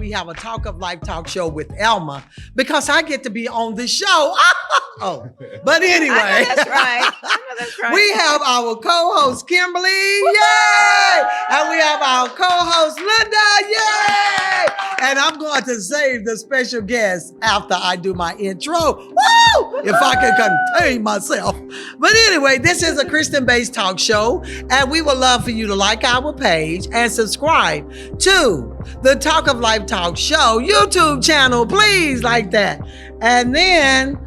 we have a Talk of Life talk show with Elma because I get to be on the show. Oh, but anyway. I know that's right. We have our co-host Kimberly, yay! And we have our co-host Linda, yay! And I'm going to save the special guest after I do my intro. Woo! If I can contain myself. But anyway, this is a Christian-based talk show, and we would love for you to like our page and subscribe to the Talk of Life Talk Show YouTube channel. Please like that. And then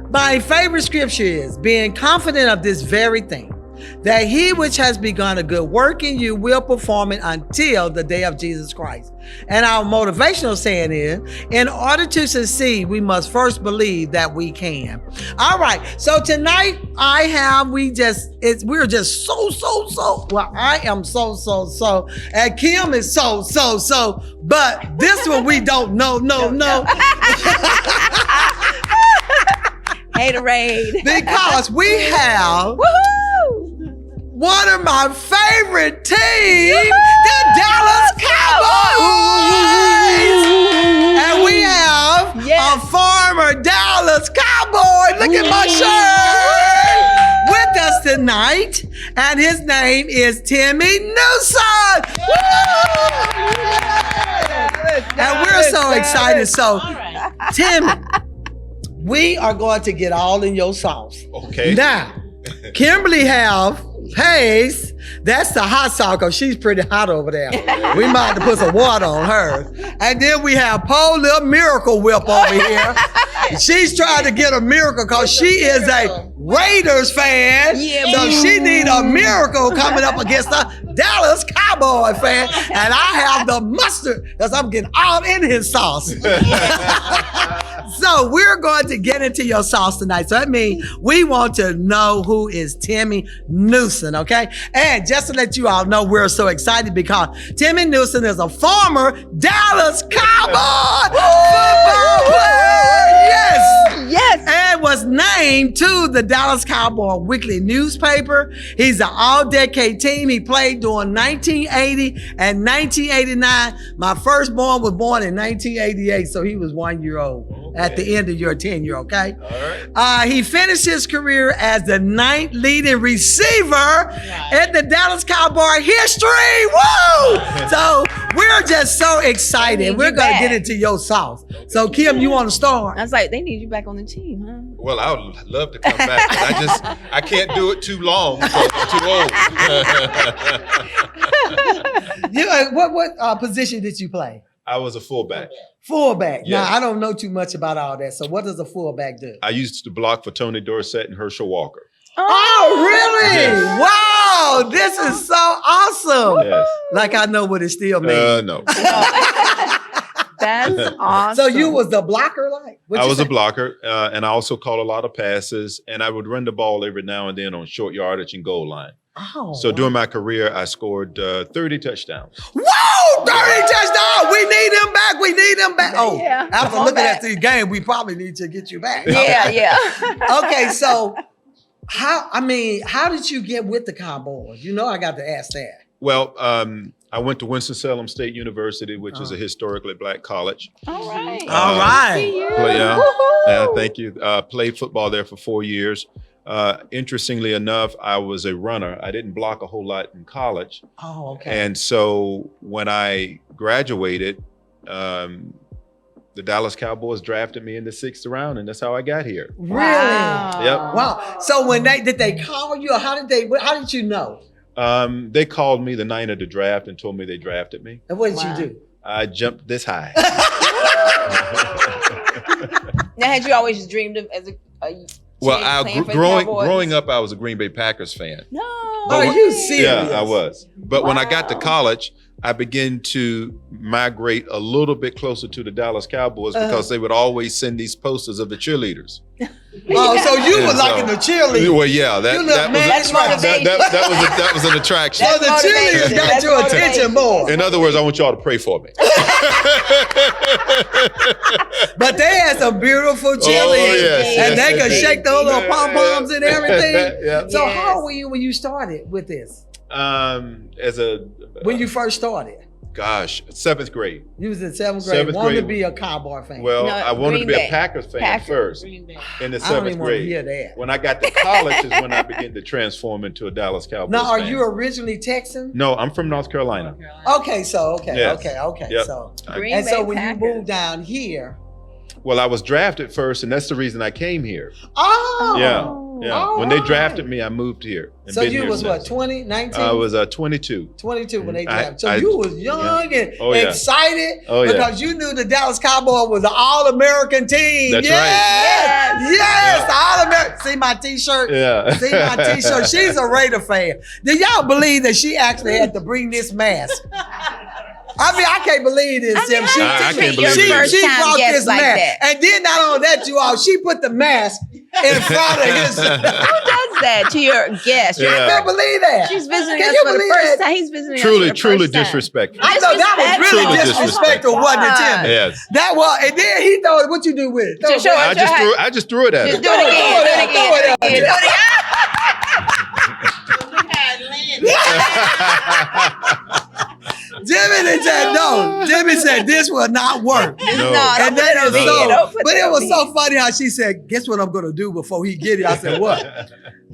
my favorite scripture is being confident of this very thing, that he which has begun a good work in you will perform it until the day of Jesus Christ. And our motivational saying is, in order to succeed, we must first believe that we can. All right. So tonight we're just so, well, I am so, and Kim is so, but this one we don't know. Haterade. Because we have one of my favorite teams, the Dallas Cowboys. And we have a former Dallas Cowboy, look at my shirt, with us tonight. And his name is Timmy Newsome. And we're so excited. So, Timmy, we are going to get all in your sauce. Okay. Now, Kimberly have Pace. That's the hot sauce because she's pretty hot over there. We might have to put some water on her. And then we have Paul Little Miracle Whip over here. She's trying to get a miracle because she is a Raiders fan. Yeah, so she need a miracle coming up against a Dallas Cowboy fan. And I have the mustard because I'm getting all in his sauce. So we're going to get into your sauce tonight. So that means we want to know who is Timmy Newsome, okay? And just to let you all know, we're so excited because Timmy Newsome is a former Dallas Cowboy football player. Yes. And was named to the Dallas Cowboy Weekly newspaper. He's an all-decade team. He played during 1980 and 1989. My firstborn was born in 1988, so he was 1 year old. At the end of your tenure, okay? All right. He finished his career as the 9th leading receiver in the Dallas Cowboy history. Woo! So we're just so excited. We're going to get into your sauce. So Kim, you want to start? I was like, they need you back on the team, huh? Well, I would love to come back, but I can't do it too long because I'm too old. What position did you play? I was a fullback. Fullback. Yes. Now, I don't know too much about all that. So what does a fullback do? I used to block for Tony Dorsett and Herschel Walker. Oh, really? Yes. Wow. This is so awesome. Yes. Like I know what it still means. No. That's awesome. So you was the blocker, like? I was a blocker, and I also caught a lot of passes, and I would run the ball every now and then on short yardage and goal line. Oh. So during my career, I scored 30 touchdowns. Whoa! 30 touchdowns! We need him back. Oh, Yeah. after looking at the game, we probably need to get you back. Yeah. Okay, so how did you get with the Cowboys? You know I got to ask that. Well, I went to Winston-Salem State University, which is a historically black college. All right. All right. See you. Thank you. Played football there for 4 years. Interestingly enough, I was a runner. I didn't block a whole lot in college. Oh, okay. And so when I graduated, the Dallas Cowboys drafted me in the 6th round, and that's how I got here. Really? Wow. Yep. Wow. So when did they call you, or how did you know? They called me the night of the draft and told me they drafted me. And what did you do? I jumped this high. Now, had you always just dreamed of as a Well, playing for the growing up, I was a Green Bay Packers fan. No. Are you serious? Yeah, I was. But when I got to Wow. college, I began to migrate a little bit closer to the Dallas Cowboys because they would always send these posters of the cheerleaders. Oh, so you were And liking the cheerleader. Well, yeah, that was an attraction. So the cheerleaders got your attention more. In other words, I want y'all to pray for me. But they had some beautiful cheerleaders, and they could shake those little pom poms and everything. Yeah. So Yes. how old were you when you started with this? When When you first started? Gosh, 7th grade. You was in 7th grade. Seventh Wanted to grade. be a Cowboy fan. Well, No, I wanted to Green be Bay. a Packers fan Packers. first Green Bay. in the I don't 7th even want to grade. hear that. When I got to college is when I began to transform into a Dallas Cowboys Now, are fan. you originally Texan? No, I'm from North Carolina. North Carolina. Okay, so Yes. okay. Yep. So, Green and Bay so when Packers. you moved down here, Well, I was drafted first, and that's the reason I came here. oh, Yeah. all When they right. drafted me, I moved here. And So been you here was what, since. 20, 19? I was 22. 22 when they I- drafted. So I- you was young and Oh, yeah. excited Oh, yeah. because you knew the Dallas Cowboys was an all-American team. That's yes! right. Yes, the all-American. See my T-shirt? Yeah. See my T-shirt? She's a Raider fan. Do y'all believe that she actually had to bring this mask? I mean, I can't believe this, Tim. She, I can't your believe it. first she time brought guest this like mask. that. And then not only that, you all, she put the mask in front of his. Who does that to your guest? Yeah. I can't believe that. She's visiting Can us you for the believe first that? time. He's visiting us Truly, for the truly first time. disrespectful. I know that was really Truly disrespectful, wasn't it, Tim? Yes. That was, and then he thought, what you do with it? Just show I just threw it at Just him. do it again. Throw it Do out, throw it out. it again. Do it again. Look how it landed. Jimmy said no. Jimmy said this will not work. No. No, And don't that put is it on me. so, Don't put but it it on was me. so funny how she said, guess what I'm gonna do before he get it? I said, what?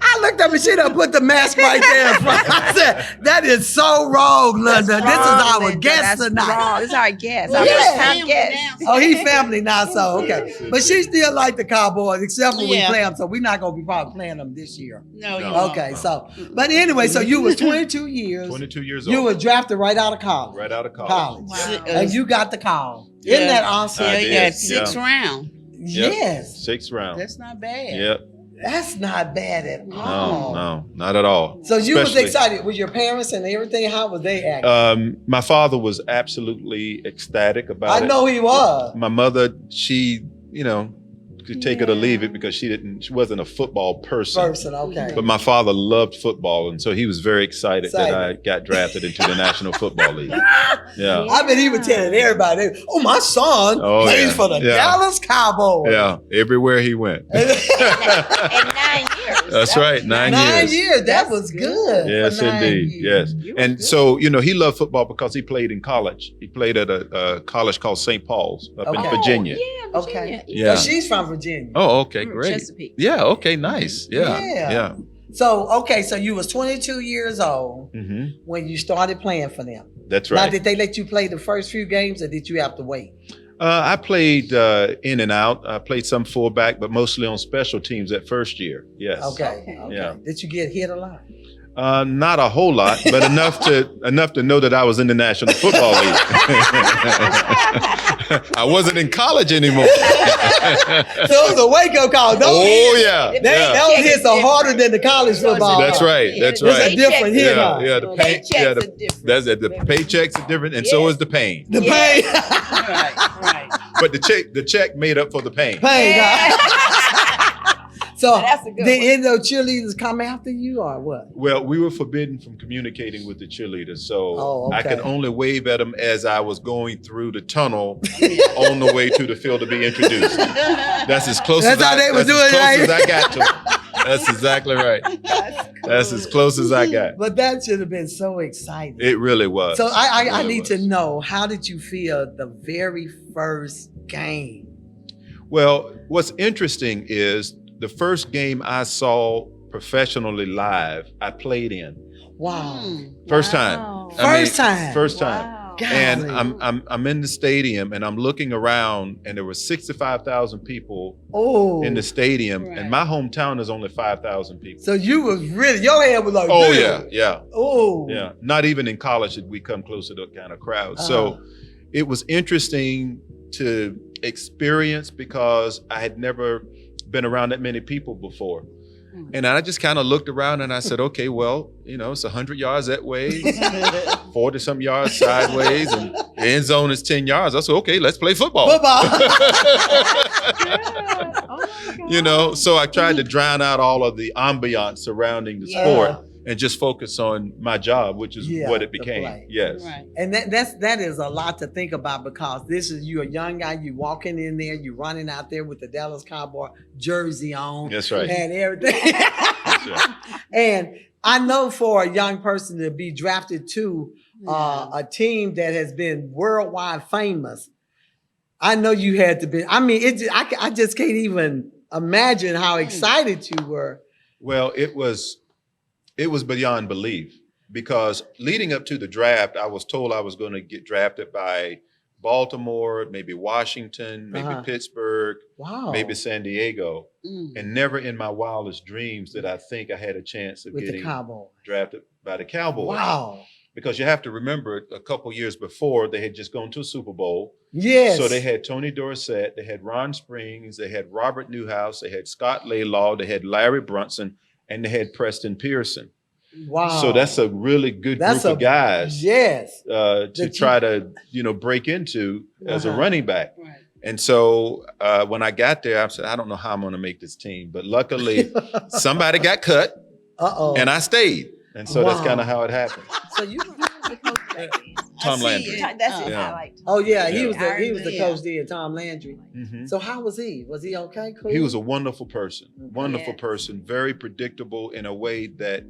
I looked up and she done put the mask right there in front. I said, that is so wrong, Linda. This is our Linda, guest that's tonight. wrong. This is our guest. Well, Our yeah. first time family guest. now. Oh, he family now, so okay. But she still like the Cowboys, except when we Yeah. play them. So we're not gonna be probably playing them this year. No, you No. won't. Okay, so but anyway, so you was 22 years. 22 years You old. were drafted right out of college. Right out of college. College. Wow. And you got the call. Isn't Yeah. that awesome? I Yeah, did, yeah, 6th round. Yep. Yes. 6th round. That's not bad. Yep. That's not bad at all. No, not at all. So you was Especially- excited with your parents and everything. How was they acting? My father was absolutely ecstatic about it. I know he was. My mother, she, could take it or leave it because she wasn't a football person. Okay. But my father loved football, and so he was very excited that I Excited. got drafted into the National Football League. Yeah. I bet he was telling everybody, "Oh, my son Oh, plays yeah. for the Yeah. Dallas Cowboys." Yeah, everywhere he went. In 9 years. That's right, 9 9 years. years. That That's was good. good. Yes, for 9 indeed. years. Yes. And so, he loved football because he played in college. He played at a college called St. Paul's up in Okay. Virginia. Yeah, Virginia. Okay. Yeah. So she's from Virginia. Oh, okay, great. Chesapeake. Yeah, okay, nice. Yeah. Yeah. Yeah. So so you was 22 years old Hmm. when you started playing for them. That's Now, right. did they let you play the first few games, or did you have to wait? I played in and out. I played some fullback, but mostly on special teams that first year. Yes. Okay. Yeah. Did you get hit a lot? Not a whole lot, but enough to know that I was in the National Football League. I wasn't in college anymore. So it was a wake-up call. Oh yeah. That hit so harder than the college football. That's right. That's It's a right. different hit. Yeah, huh? yeah. The pain. Paychecks Yeah, are different. that's it. The paychecks are different, and so is the pain. The Yeah. pain. Right. But the check made up for the pain. Pain. So That's a good did one. any of the cheerleaders come after you or what? Well, we were forbidden from communicating with the cheerleaders, so Oh, I okay. could only wave at them as I was going through the tunnel on the way to the field to be introduced. That's as close That's as how they was doing it, as close right? as I got to 'em. That's exactly right. That's as close as I got. But that should have been so exciting. It really was. So I It really need to was. know, how did you feel the very first game? Well, what's interesting is the first game I saw professionally live, I played in. Wow. First Wow. time. First time. First time. Wow. And Golly. I'm in the stadium and I'm looking around and there were 65,000 people Oh. in the stadium Right. and my hometown is only 5,000 people. So you was really, your head was like, Oh this. yeah. Oh. Yeah. Not even in college did we come close to that kind of crowd. Uh-huh. So it was interesting to experience because I had never been around that many people before. Mm. And I just kind of looked around and I said, okay, well, it's 100 yards that way, 40 some yards sideways, and the end zone is 10 yards. I said, okay, let's play football. Football. Oh my God. So I tried to drown out all of the ambiance surrounding the Yeah. sport and just focus on my job, which is Yeah, what it the became. play. Yes. Right. And that is a lot to think about, because you're a young guy, you walking in there, you running out there with the Dallas Cowboy jersey on. That's right. And everything. That's right. And I know for a young person to be drafted to a team that has been worldwide famous, I know you had to be. I mean, I just can't even imagine how excited you were. Well, it was beyond belief, because leading up to the draft, I was told I was going to get drafted by Baltimore, maybe Washington, maybe Pittsburgh, Wow. maybe San Diego. Mm. And never in my wildest dreams did I think I had a chance of With the getting Cowboys. drafted by the Cowboys. Wow. Because you have to remember, a couple years before, they had just gone to a Super Bowl. Yes. So they had Tony Dorsett, they had Ron Springs, they had Robert Newhouse, they had Scott Laylaw, they had Larry Brunson, and they had Preston Pearson. Wow. So that's a really good group of guys Yes. to try to, break into as a running back. Right. And so when I got there, I said, I don't know how I'm going to make this team. But luckily, somebody got cut, and I stayed. And so that's kind of how it happened. So you were the coach back then. Tom Landry. That's it. Yeah. I like. Oh yeah, he Yeah. was the Yeah. coach there, Tom Landry. Mhm. So how was he? Was he okay? Cool. He was a wonderful person, wonderful Yes. person, very predictable in a way that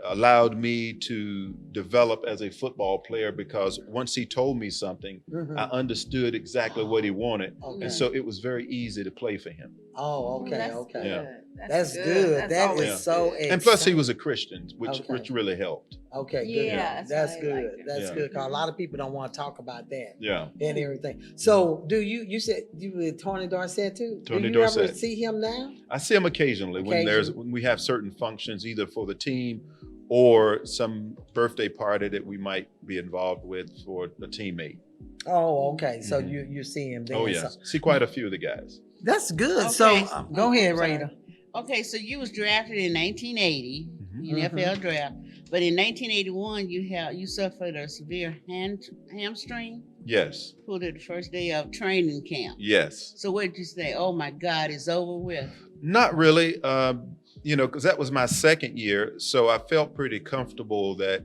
allowed me to develop as a football player, because once he told me something, Mhm. I understood exactly what he wanted. Okay. And so it was very easy to play for him. Oh, okay, That's okay. good. Yeah. That's good. That's That always is so good. And plus he exciting. was a Christian, which Okay. really helped. Okay, good. Yeah, That's that's why I good. liked him. That's Yeah. good. Because a lot of people don't want to talk about that Yeah. and everything. So, do you said you were Tony Dorsett too? Tony do you ever Dorsett. see him now? I see him occasionally when we have certain functions, either for the team or some birthday party that we might be involved with for a teammate. Oh, okay. So Mhm. you see him then. Oh So yes, see quite a few of the guys. that's good. Okay. So go ahead, I'm sorry. Rita. Okay, so you was drafted in 1980 Mhm. in NFL draft, but in 1981 you suffered a severe hamstring. Yes, Pulled it the first day of training camp. yes. So what did you say? Oh my God, it's over with. Not really, because that was my second year, so I felt pretty comfortable that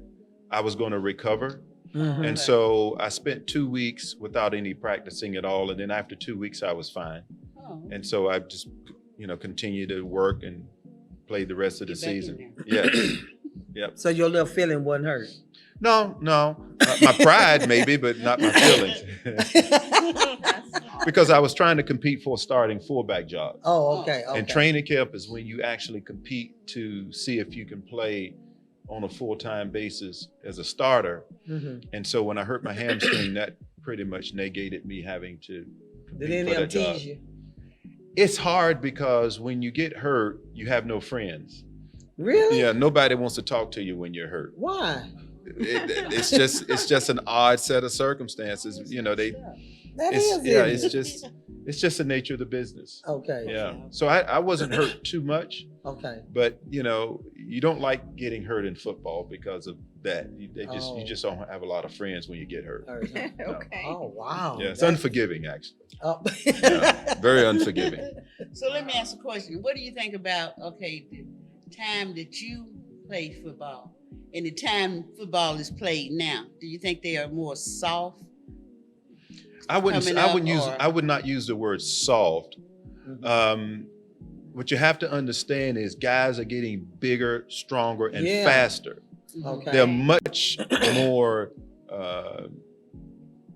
I was going to recover. Mhm. And so I spent 2 weeks without any practicing at all, and then after 2 weeks I was fine. Oh. And so I just, continued to work and played the rest of the Get back in season. there. Yes. So your little feeling wasn't hurt. No, my pride maybe, but not my feelings. Because I was trying to compete for a starting fullback job. Oh, okay. Okay. And training camp is when you actually compete to see if you can play on a full-time basis as a starter. Mhm. And so when I hurt my hamstring, that pretty much negated me having to compete Did any for of them that job. tease you? It's hard because when you get hurt, you have no friends. Really? Yeah, nobody wants to talk to you when you're hurt. Why? It's just an odd set of circumstances. That is It's just the nature of the business. Okay. Yeah. So I wasn't hurt too much, Okay. but you don't like getting hurt in football because of that. You just don't have a lot of friends when you get hurt. Okay. Oh wow. Yeah, it's That's- unforgiving actually. Oh. Yeah, very unforgiving. So let me ask a question. What do you think about the time that you played football and the time football is played now? Do you think they are more soft? I would not use the word soft. Mhm. What you have to understand is guys are getting bigger, stronger, and Yeah. faster. Okay. They're much more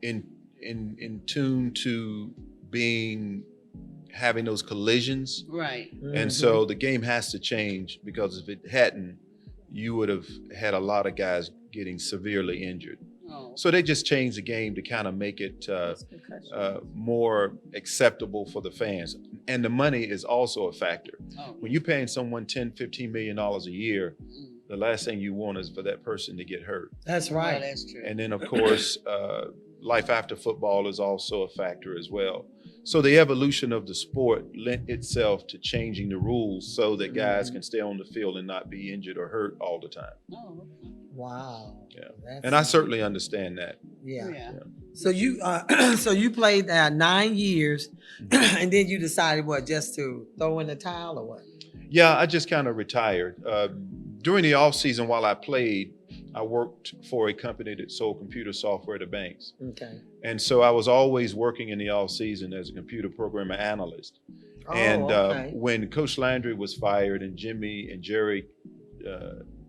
in tune to having those collisions. Right. And so the game has to change, because if it hadn't, you would have had a lot of guys getting severely injured. Oh. So they just changed the game to kind of make it more acceptable for the fans. And the money is also a factor. Oh. When you're paying someone $10-15 million a year, Mm. the last thing you want is for that person to get hurt. That's Oh, right. that's true. And then, of course, life after football is also a factor as well. So the evolution of the sport lent itself to changing the rules so that guys can stay on the field and not be injured or hurt all the time. Oh, okay. Wow. Yeah. That's- And I certainly understand that. Yeah. Yeah. So you so you played 9 years, and then you decided just to throw in the towel or what? Yeah, I just kind of retired. during the off season while I played, I worked for a company that sold computer software to banks. Okay. And so I was always working in the off season as a computer programmer analyst. Oh, And okay. when Coach Landry was fired and Jimmy and Jerry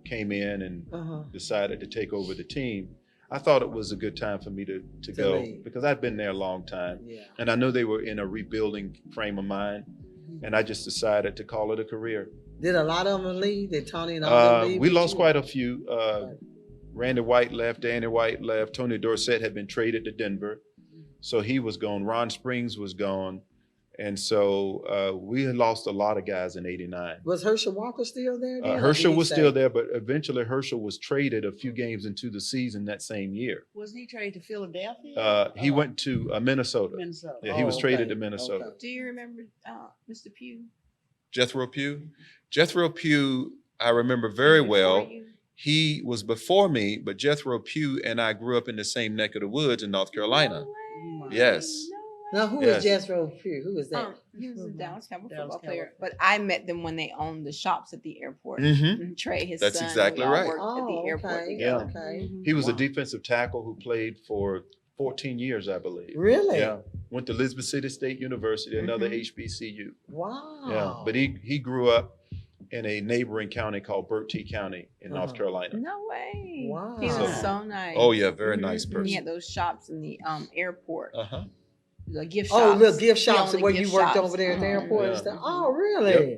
came in and decided to take over the team, I thought it was a good time for me to go leave. because I'd been there a long time. Yeah. And I know they were in a rebuilding frame of mind. And I just decided to call it a career. Did a lot of them leave? Did Tony and all them leave? We with lost you? quite a few. Randy White left, Danny White left, Tony Dorsett had been traded to Denver. So he was gone. Ron Springs was gone. And so we had lost a lot of guys in '89. Was Herschel Walker still there? Then, or Herschel did he was stay? still there, but eventually Herschel was traded a few games into the season that same year. Wasn't he traded to Philadelphia? He went to Minnesota. Minnesota. Yeah, he was Oh, traded okay. to Minnesota. Okay. Do you remember Mr. Pugh? Jethro Pugh. Jethro Pugh, I remember very well. He was before me, but Jethro Pugh and I grew up in the same neck of the woods in North Carolina. Yes. Now, who Yes. is Jethro Pugh? Who is that? He was a Dallas Cowboy Dallas football player, Cowboy. but I met them when they owned the shops at the airport. Mm-hmm. And Trey, his That's son, exactly we all right. worked at the airport okay. together. Okay. He was Wow. a defensive tackle who played for 14 years, I believe. Really? Yeah. Went to Elizabeth City State University, another Mhm. HBCU. Wow. Yeah. But he grew up in a neighboring county called Bertie County in North Carolina. No way. Wow. He was So- so nice. Oh yeah, very Mhm. nice He person. had those shops in the airport, Uh-huh. the gift Oh, shops. little gift He shops owned the where gift you worked shops. over there at the Mhm. airport and Yeah. stuff. Oh, really?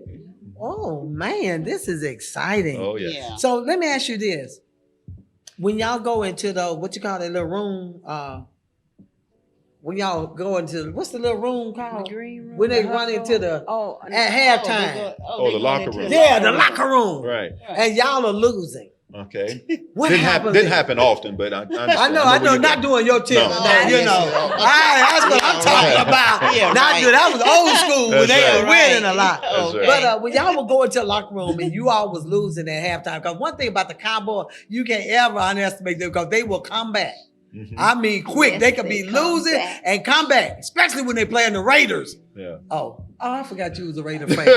Oh man, this is exciting. Oh yeah. Yeah. So let me ask you this: when y'all go into the what you call that little room, when y'all go into what's the little room The called? green room. When they the run huddle. into the oh, at halftime. Oh, the locker room. Yeah, the locker room. Right. And y'all are losing. Okay. What Didn't happens? happen often, but I understand. I know, where not you're doing your team. No. You know, that's what I'm talking about. Yeah, Not right. doing. That was old school when That's they right. were winning a lot. That's right. But when y'all would go into the locker room and you all was losing at halftime, because one thing about the Cowboys, you can't ever underestimate them because they will come back. Mhm. I mean, quick. Yes, they could they be come losing back. and come back, especially when they playing the Raiders. Yeah. Oh, I forgot you was a Raider fan.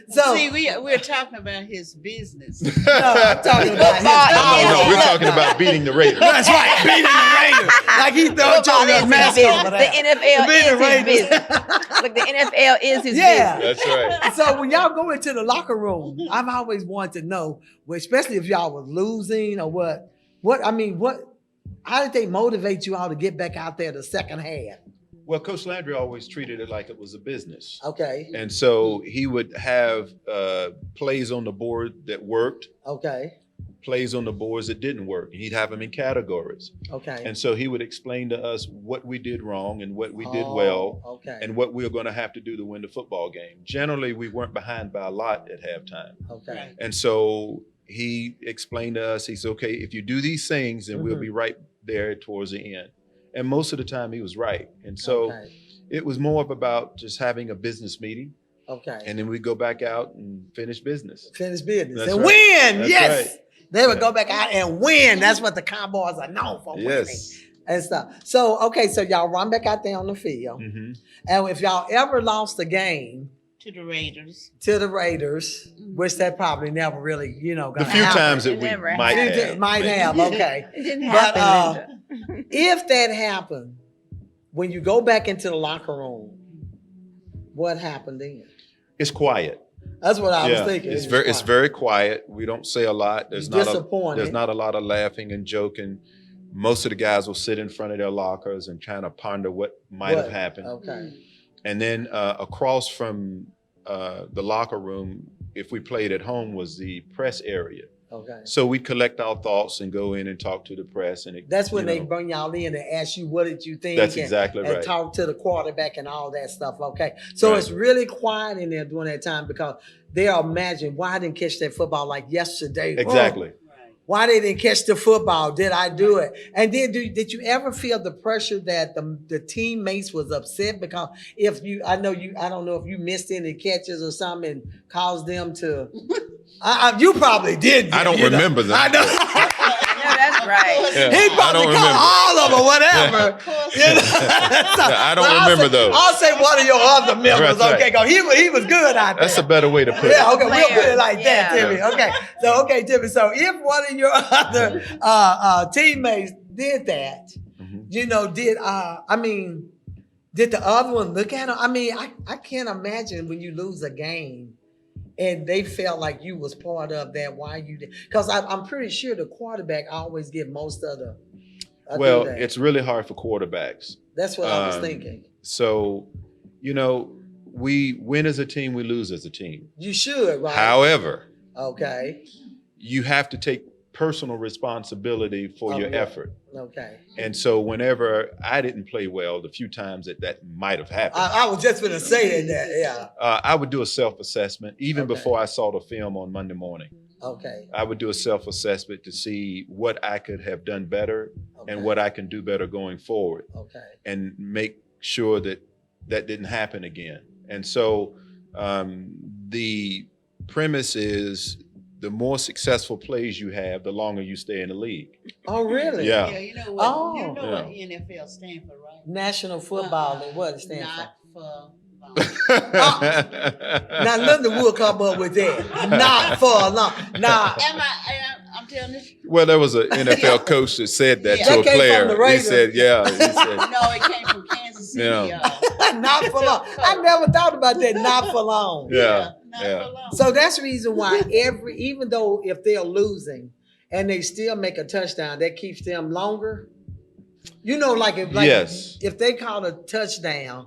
So, See, we're talking about his business. no, I'm talking about his Football Oh, is no, Cowboys. we're talking about beating the Raiders. That's right, beating the Raiders. Like he thought Football you is was a his business. mascot over The there. NFL Beating the is his Raiders. business. Look, the NFL is his Yeah. business. That's right. So when y'all go into the locker room, I've always wanted to know, well, especially if y'all was losing or how did they motivate you all to get back out there the second half? Well, Coach Landry always treated it like it was a business. Okay. And so he would have plays on the board that worked, Okay. plays on the boards that didn't work. And he'd have them in categories. Okay. And so he would explain to us what we did wrong and what we did Oh, well Okay. and what we were going to have to do to win the football game. Generally, we weren't behind by a lot at halftime. Okay. And so he explained to us, he said, okay, if you do these things, then we'll Mhm. be right there towards the end. And most of the time he was right. And so Okay. it was more of about just having a business meeting. Okay. And then we go back out and finish business. Finish business That's and right. win. That's Yes. right. They would Yeah. go back out and win. That's what the Cowboys are known for. Winning Yes. and stuff. So, okay, so y'all run back out there on the field. Mm-hmm. And if y'all ever lost a game To the Raiders. to the Raiders, which that probably never really, The gonna few happen. times that It we never might happened. have. Might have, okay. It didn't But, happen. Linda. If that happened, when you go back into the locker room, what happened then? It's quiet. That's what I was Yeah, thinking. it's It was very fine. very quiet. We don't say a lot. There's not disappointed. there's not a lot of laughing and joking. Most of the guys will sit in front of their lockers and kind of ponder what might have What? happened. Okay. And then across from the locker room, if we played at home, was the press area. Okay. So we'd collect our thoughts and go in and talk to the press. And That's when you they know, bring y'all in and ask you what did you think. That's and- exactly and right. talk to the quarterback and all that stuff. Okay. So Right. it's really quiet in there during that time because they'll imagine why I didn't catch that football like yesterday. Oh, Exactly. Right. why they didn't catch the football? Did I do it? And then did you ever feel the pressure that the teammates was upset because I don't know if you missed any catches or something and caused them to. You probably did. I don't you know. remember that. I know. No, Right. Yeah. He I probably don't caught remember. all of them or whatever. Of course. You know? I don't But remember say, those. I'll say one of your other members, That's right. okay? Because he was good out there. That's a better way to put Yeah, it. okay, we'll put it like that, Yeah. Timmy. Okay, so Timmy. So if one of your other teammates did that, Mhm. you know, did the other one look at him? I mean, I can't imagine when you lose a game and they felt like you was part of that. Why you did? Because I'm pretty sure the quarterback always get most of the. Well, that. it's really hard for quarterbacks. That's what I was um, thinking. So, you know, we win as a team, we lose as a team. You should, right? However, Okay. you have to take personal responsibility for Of your what? effort. Okay. And so whenever I didn't play well, the few times that might have happened, I was just gonna say that. Yeah. I would do a self-assessment even Okay. before I saw the film on Monday morning. Okay. I would do a self-assessment to see what I could have done better Okay. and what I can do better going forward, Okay. and make sure that that didn't happen again. And so the premise is the more successful plays you have, the longer you stay in the league. Oh, really? Yeah. Yeah, you know what? Oh. You know what Yeah. NFL stand for, right? National football and what it stands Not for long. Now, Linda would come up with that. Not for long. Now, I'm telling you. Well, there was an NFL coach that said that Yeah. to That a came from player. the He Raiders. said, "Yeah." He said, No, it came from Kansas City. Yeah. not for long. I never thought about that. Not for long. Yeah. Not Yeah. for long. So that's the reason why even though if they're losing and they still make a touchdown, that keeps them longer. You know, like Yes. if they caught a touchdown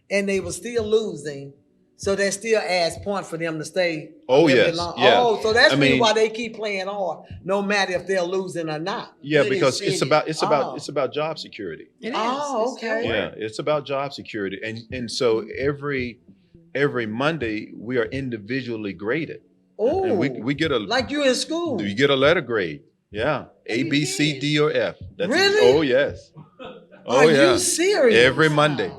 and they were still losing, so that still adds point for them to stay. Oh, a little bit yes. long. Yeah. Oh, so that's I the reason mean- why they keep playing hard, no matter if they're losing or not. "Yeah," Good because it's incentive. about job security. It is. Oh, It's still okay. Yeah, work. it's about job security, and so every Monday we are individually graded, Oh, and we get a like you in school. you get a letter grade. Yeah, A, you B, C, did. D, or F. Really? Oh yes. Oh Are yeah. you serious? Every Monday.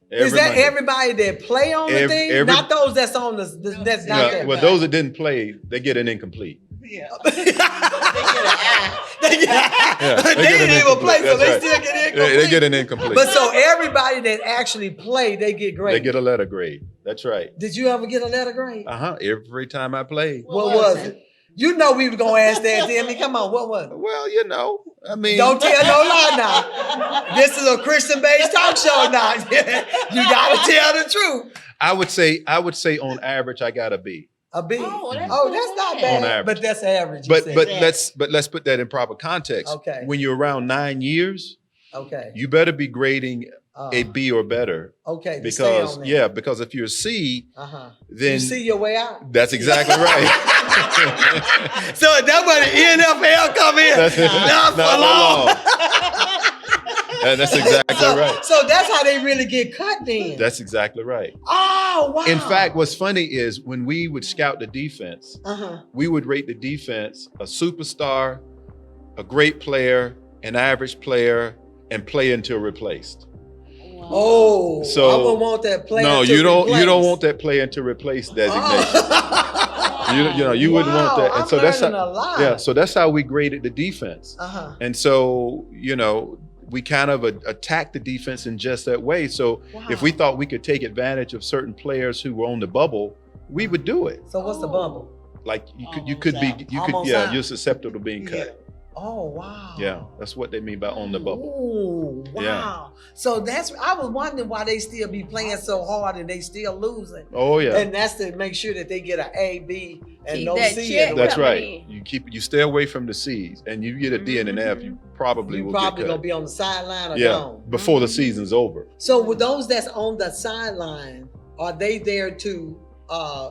Is that Monday. everybody that play on the thing? every- Not those that's on the that's No, not No, there. well, those that didn't play, they get an incomplete. Yeah. they They get an eye. they they get an didn't even incomplete. play, so That's they right. still get Yeah, incomplete. they get an incomplete. But so everybody that actually play, they get They grade. get a letter grade. That's right. Did you ever get a letter grade? Every time I played. What was it? You know we were gonna ask that, Timmy. Come on, what was it? Well, you know, I mean, Don't tell no lie now. This is a Christian-based talk show now. You gotta tell the truth. I would say on average I got a B. A B. Oh, that's That's not good. bad. On average. But that's average. you But said. but Yeah. let's put that in proper context. Okay. When you're around 9 years, Okay. you better be grading Uh, a B or better, okay. to stay because on there. because if you're a C, Uh-huh. then You see your way out. that's exactly right. So that's where the NFL come in. That's Not for not long. And that's exactly right. So that's how they really get cut then. That's exactly right. Oh, wow. In fact, what's funny is when we would scout the defense, Uh-huh. we would rate the defense a superstar, a great player, an average player, and play until replaced. Oh, So- I would want that player. No, to you don't replace. want that player to replace designation. Oh. You wouldn't want that. And I'm so that's learning how, a lot. yeah, so that's how we graded the defense. Uh-huh. And so, we kind of attacked the defense in just that way. So if we Wow. thought we could take advantage of certain players who were on the bubble, we would do it. So what's the bubble? Like you Almost could be, out. Almost out. you're susceptible to being Yeah. cut. Oh, wow. Yeah, that's what they mean by on the bubble. Ooh, wow. Yeah. So I was wondering why they still be playing so hard and they still losing. Oh yeah, And that's to make sure that they get an A, B, and Keep no that C. check. in the that's coming right. You stay away from the C's, and you get a D and an F, you probably You will probably get gonna cut. be on the sideline or Yeah, gone. before the season's over. So with those that's on the sideline, are they there to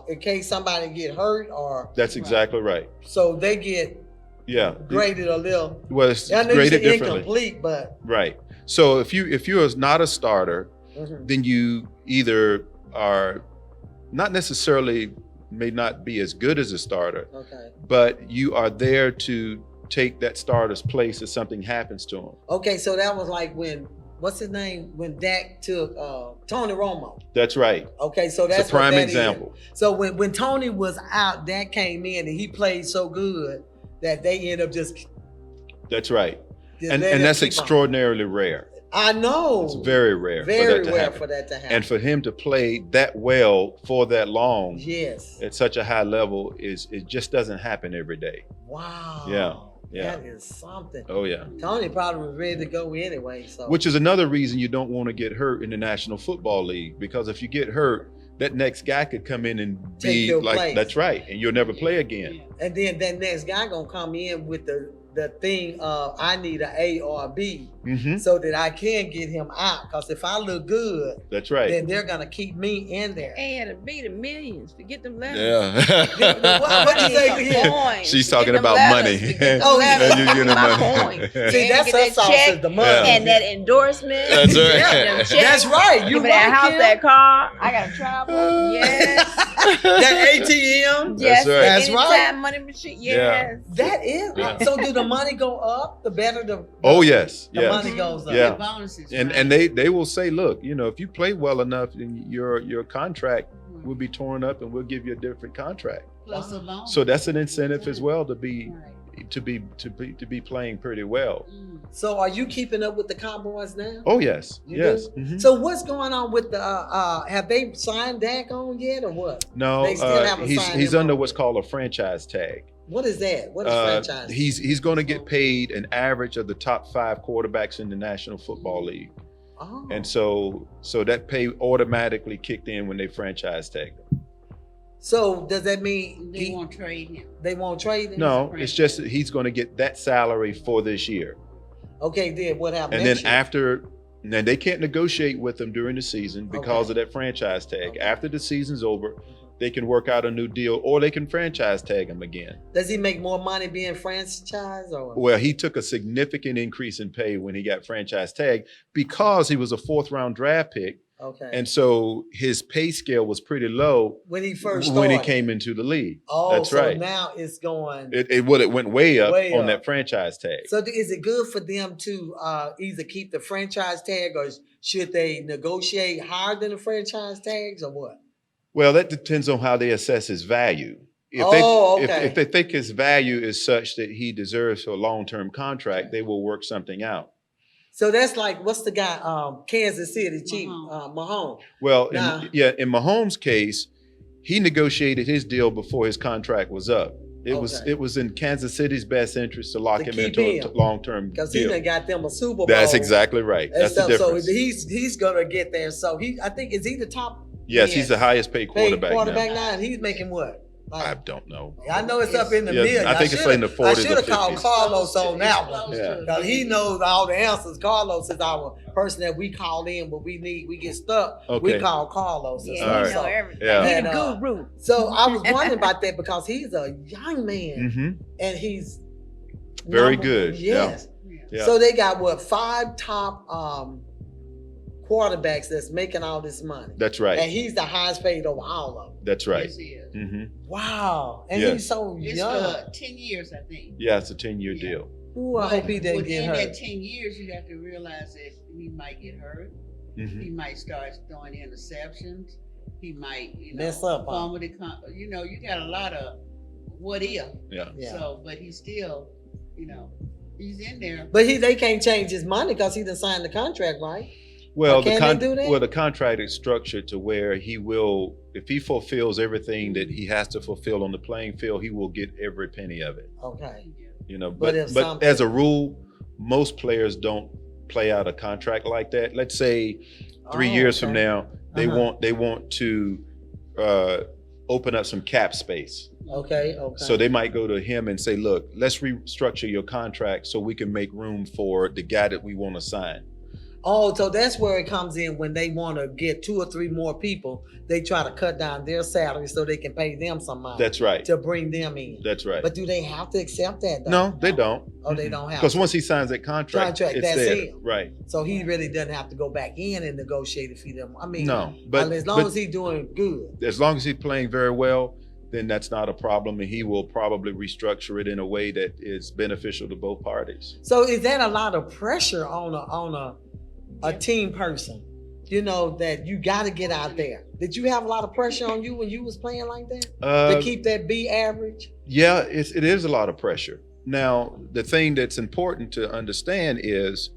in case somebody get hurt or That's exactly right. so they get Yeah, graded a little? well, it's I know you graded said differently. incomplete, but Right. So if you're not a starter, mhm. then you either are not necessarily may not be as good as a starter, Okay. but you are there to take that starter's place if something happens to him. Okay, so that was like when what's his name? When Dak took Tony Romo. That's right. Okay, so that's It's a prime what that is. example. So when Tony was out, Dak came in and he played so good that they ended up just That's right. Just And let him that's keep on. extraordinarily rare. I know. It's very rare for Very that to rare happen. for that to happen. And for him to play that well for that long yes. at such a high level it just doesn't happen every day. Wow. Yeah. That is something. Oh yeah. Tony probably was ready to go anyway. So Which is another reason you don't want to get hurt in the National Football League, because if you get hurt, that next guy could come in and Take be your like, place. that's right, and you'll never play again. and then that next guy gonna come in with the thing of I need an A or a B Mm-hmm. so that I can get him out. Because if I look good, That's right. then they're gonna keep me in there. A and a B to millions. Forget them letters. Yeah. What you say here? Coins. She's Forget talking them about letters. money. Forget them Oh, letters. yeah, you get Forget the my money. coins. See, You that's get her that sauce check is the money. Yeah. and that endorsement. That's You right. get them checks. That's right. You Give me that right, house, Kim. that car. I got to travel. Yes. That ATM. Yes. right. That's right. Anytime money machine. Yes. That is. Yeah. So do the money go up? The better the Oh yes. the Yes. money goes up. Yeah. Bonuses, And right? and they will say, look, if you play well enough, then your contract will be torn up and we'll give you a different contract. Plus a bonus. So that's an incentive as well to be Right. playing pretty well. Mm. So are you keeping up with the Cowboys now? Oh yes. You Yes. do? Mhm. So what's going on with the have they signed Dak on yet or what? No, They still haven't signed he's him under on. what's called a franchise tag. What is that? What is franchise? He's going to get paid an average of the top 5 quarterbacks in the National Football League, oh. and so that pay automatically kicked in when they franchise tagged him. So does that mean They won't trade him. they won't trade him? No, it's just that he's going to get that salary for this year, Okay, then what happens? and then then they can't negotiate with him during the season because Okay. of that franchise tag. Okay. After the season's over, they can work out a new deal, or they can franchise tag him again. Does he make more money being franchised or? Well, he took a significant increase in pay when he got franchise tagged because he was a 4th round draft pick. Okay. And so his pay scale was pretty low when he first started. when he came into the league. Oh, That's so right. now it's going. It went way up Way on up. that franchise tag. So is it good for them to either keep the franchise tag or should they negotiate higher than the franchise tags or what? Well, that depends on how they assess his value. If okay. if they think his value is such that he deserves a long-term contract, they will work something out. So that's like, what's the guy, Kansas City Chief, Mahomes. Well, Nah. in Mahomes' case, he negotiated his deal before his contract was up. It was in Kansas City's best interest to lock To him keep into a him. long-term Because he deal. done got them a Super Bowl. That's exactly right. and That's the stuff. So difference. he's gonna get there. So I think, is he the top Yes, he's the highest paid quarterback, now? And he's making what? I don't know. I know it's up in the Yeah, millions. I think it's in the 40s I or should have called 50s. Carlos on that one. Yeah. Because he knows all the answers. Carlos is our person that we call in when we get stuck. We Okay. call Carlos. Yeah, All you right. know everything. Yeah. He And, the guru. So I was wondering about that because he's a young man Hmm. and he's Very good. Yes. Yeah. So they got 5 top quarterbacks that's making all this money. That's And right. he's the highest paid over all of them. That's right. Yes, he is. Hmm. Wow. And Yes. he's so It's young. 10 years, I think. Yeah, it's a 10-year Yeah. deal. Ooh, I hope he doesn't Within get hurt. that 10 years, you have to realize that he might get hurt. Hmm. He might start throwing interceptions. He might, Mess up, huh? fumble the you got a lot of what if. Yeah. Yeah. So, but he's still, he's in there. But they can't change his money because he done signed the contract, right? Well, Can they do that? the contract is structured to where he will, if he fulfills everything that he has to fulfill on the playing field, he will get every penny of it. Okay. But But if something- as a rule, most players don't play out a contract like that. Let's say 3 Oh, years from okay. now, they Uh-huh. want to open up some cap space. Okay. So they might go to him and say, look, let's restructure your contract so we can make room for the guy that we want to sign. Oh, so that's where it comes in when they want to get 2 or 3 more people. They try to cut down their salary so they can pay them some money. That's right. To bring them in. That's right. But do they have to accept that? Though? No, they don't. Oh, they don't have Because to. once he signs that contract, it's that's there. it. Right. So he really doesn't have to go back in and negotiate if he doesn't. I mean, No, but as long as he's doing good. as long as he's playing very well, then that's not a problem, and he will probably restructure it in a way that is beneficial to both parties. So is that a lot of pressure on a team person? That you got to get out there. Did you have a lot of pressure on you when you was playing like that to keep that B average? Yeah, it is a lot of pressure. Now, the thing that's important to understand is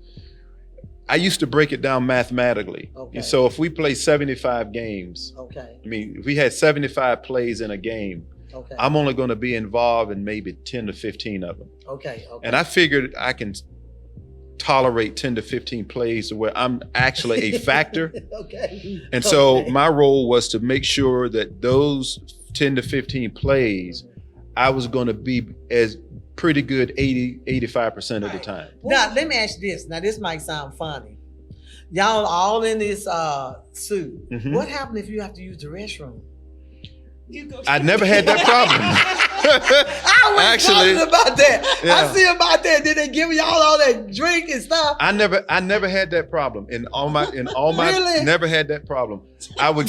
I used to break it down mathematically. Okay. So if we play 75 games, Okay. I mean, if we had 75 plays in a game, Okay. I'm only going to be involved in maybe 10 to 15 of them. Okay. Okay. And I figured I can tolerate 10 to 15 plays where I'm actually a factor. Okay. And so Okay. my role was to make sure that those 10 to 15 plays, I was going to be as pretty good 85% of the time. Now, let me ask you this. Now, this might sound funny. Y'all all in this suit. Mhm. What happened if you have to use the restroom? You go. I never had that problem. I was Actually, talking about that. yeah. I see about that. Did they give y'all all that drink and stuff? I never had that problem in all my Really? never had that problem. I would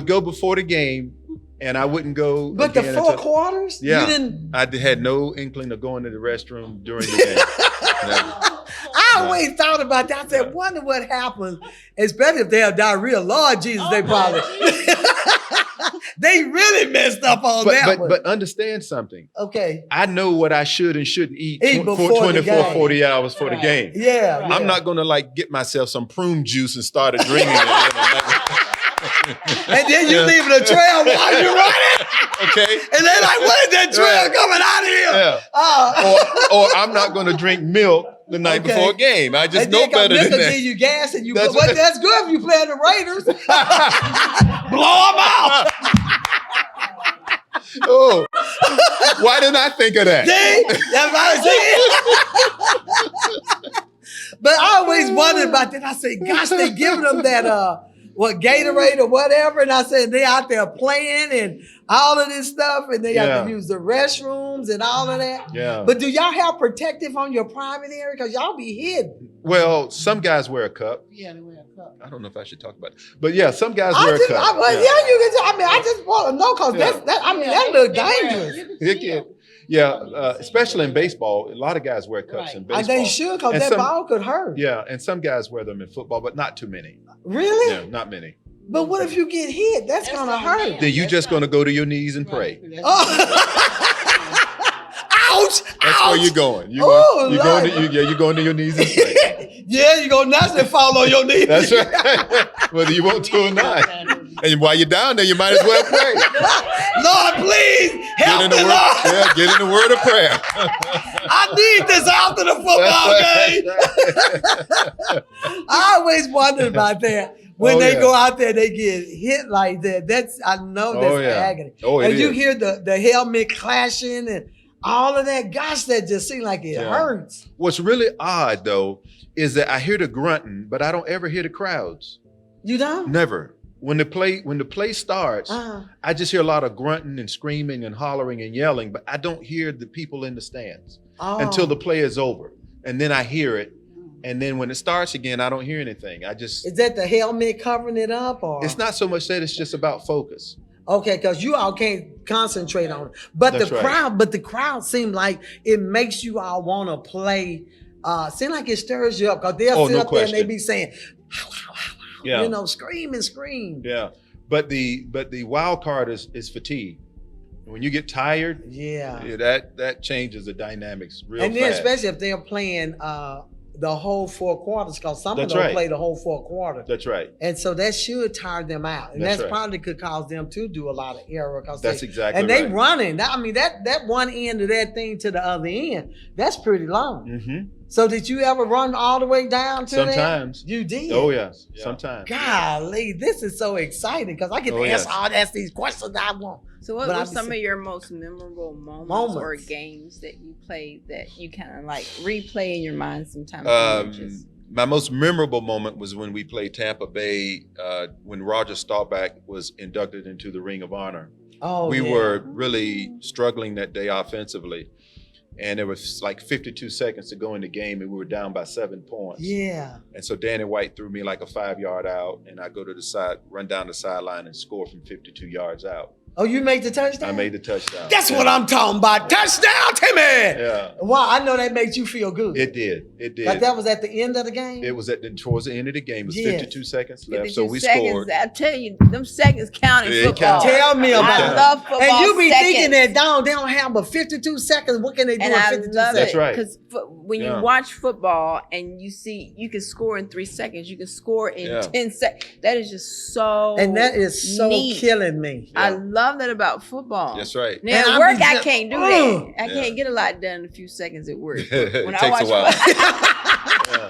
go before the game, and I wouldn't go. But the again four until- quarters? Yeah. You didn't. I had no inkling of going to the restroom during the game. Never. I always thought about that. I said, wonder what happens, especially if they have diarrhea. Lord Jesus, they probably. They really messed up on that one. But understand something. Okay. I know what I should and shouldn't eat Eat for before the 24, game. 40 hours for the Right. game. Yeah. Right. I'm yeah. not going to like get myself some prune juice and start drinking it. And then you Yeah. leaving a trail while you're running. Okay? And they're like, what is that trail Right. coming out of here? Yeah. Or I'm not going to drink milk the night Okay. before a game. I just And know then better milk than will give that. you gas and you That's but right. that's good if you play the Raiders. Blow them out. Oh, why didn't I think of that? See? That's what I see. But I always wondered about that. I said, gosh, they giving them that Gatorade or whatever. And I said, they out there playing and all of this stuff, and they have Yeah. to use the restrooms and all of that. Yeah. But do y'all have protective on your private area? Because y'all be hidden. Well, some guys wear a cup. Yeah, they wear a cup. I don't know if I should talk about it. But yeah, some guys I wear just, a cup. you can. I just want to know because Yeah. that look dangerous. It can. Yeah, especially in baseball, a lot of guys wear cups Right. in And baseball. they should because And that some- ball could hurt. Yeah, and some guys wear them in football, but not too many. Really? Yeah, not many. But what if you get hit? That's That's gonna on hurt. them. Then you That's just right. going to go to your knees and pray. Right. Ouch! That's Ouch! where you're going. Oh, You're going Lord. you're going to your knees and pray. Yeah, you go nuts and fall on your knees. That's right. Whether you want to or not. And while you're down there, you might as well pray. Lord, please Get help in me, the Lord. word. Yeah, get in the word of prayer. I need this after the football game. I always wondered about that. When Oh, they yeah. go out there, they get hit like that. I know that's Oh, yeah. agony. Oh, it and you is. hear the helmet clashing and all of that. Gosh, that just seems like it Yeah. hurts. What's really odd though is that I hear the grunting, but I don't ever hear the crowds. You know? Never. When the play starts, Uh-huh. I just hear a lot of grunting and screaming and hollering and yelling, but I don't hear the people in the stands until the play is over. And then I hear it. And then when it starts again, I don't hear anything. Is that the helmet covering it up, or It's not so much that, it's just about focus. okay? Because you all can't concentrate on it. But That's the right. crowd seems like it makes you all want to play. Seem like it stirs you up because they'll Oh, sit no up there and they question. be saying, Yeah. you know, scream and scream. Yeah. But the wild card is fatigue. When you get tired, Yeah. that changes the dynamics real And then fast. especially if they're playing the whole 4 quarters, because some That's of them right. play the whole 4 quarters. That's right. And so that should tire them out. And That's that's right. probably could cause them to do a lot of error. That's exactly And they right. running. That one end of that thing to the other end, that's pretty long. Mm-hmm. So did you ever run all the way down to Sometimes. that? You did? Oh yes. Sometimes. Golly, this is so exciting because I get to Oh, yes. ask these questions I want. So what But were I be some sa- of your most memorable moments or games that you played that you kind of like replay in your mind sometimes? when you're just- My most memorable moment was when we played Tampa Bay when Roger Staubach was inducted into the Ring of Honor. Oh, We yeah. were really struggling that day offensively. And there was like 52 seconds to go in the game, and we were down by 7 points. Yeah. And so Danny White threw me like a 5-yard out, and I go to the side, run down the sideline, and score from 52 yards out. Oh, you made the touchdown? I made the touchdown. That's what I'm talking about. Touchdown, Timmy! Yeah. Wow, I know that makes you feel good. It did. It did. But that was at the end of the game? It was towards the end of the game. It was 52 seconds left, 52 so we seconds, scored. I tell you, them seconds count in It football. counts. Tell me about I it. love football. And you be seconds. thinking that they don't have but 52 seconds. What can they do And in I 52 love seconds? it That's right. because when Yeah. you watch football and you see you can score in 3 seconds, you can score in Yeah. 10 seconds. That is just so And that is so neat. killing me. I Yeah. love that about football. That's right. Now And at I work, be I just- can't do that. I can't get a lot done in a few seconds at work. It When I takes watch a while. football,